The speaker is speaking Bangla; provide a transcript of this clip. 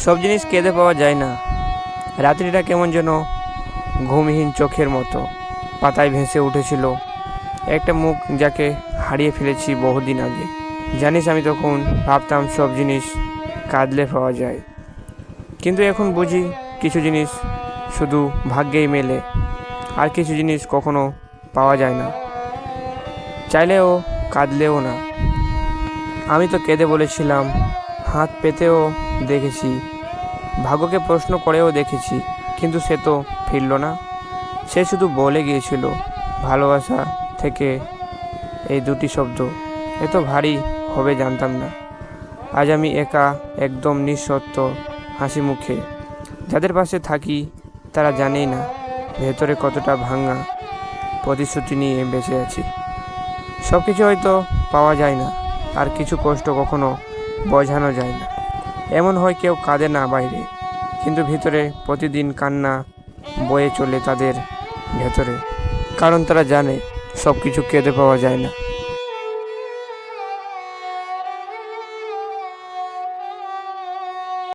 সব জিনিস কেঁদে পাওয়া যায় না। রাত্রিটা কেমন যেন ঘুমহীন চোখের মতো পাতায় ভেসে উঠেছিল একটা মুখ যাকে হারিয়ে ফেলেছি বহুদিন আগে। জানিস, আমি তখন ভাবতাম সব জিনিস কাঁদলে পাওয়া যায়, কিন্তু এখন বুঝি কিছু জিনিস শুধু ভাগ্যেই মেলে, আর কিছু জিনিস কখনো পাওয়া যায় না, চাইলেও কাঁদলেও না। আমি তো কেঁদে বলেছিলাম, হাত পেতেও দেখেছি, ভাগ্যকে প্রশ্ন করেও দেখেছি, কিন্তু সে তো ফিরল না। সে শুধু বলে গিয়েছিল, ভালোবাসা থেকে এই দুটি শব্দ এত ভারী হবে জানতাম না। আজ আমি একা, একদম নিঃশর্ত হাসি মুখে। যাদের পাশে থাকি তারা জানেই না ভেতরে কতটা ভাঙা প্রতিশ্রুতি নিয়ে বেঁচে আছি। সব কিছু হয়তো পাওয়া যায় না, আর কিছু কষ্ট কখনো বোঝানো যায় না। এমন হয় কেউ কাঁদে না বাইরে, কিন্তু ভিতরে প্রতিদিন কান্না বয়ে চলে তাদের ভেতরে, কারণ তারা জানে সব কিছু কেঁদে পাওয়া যায় না।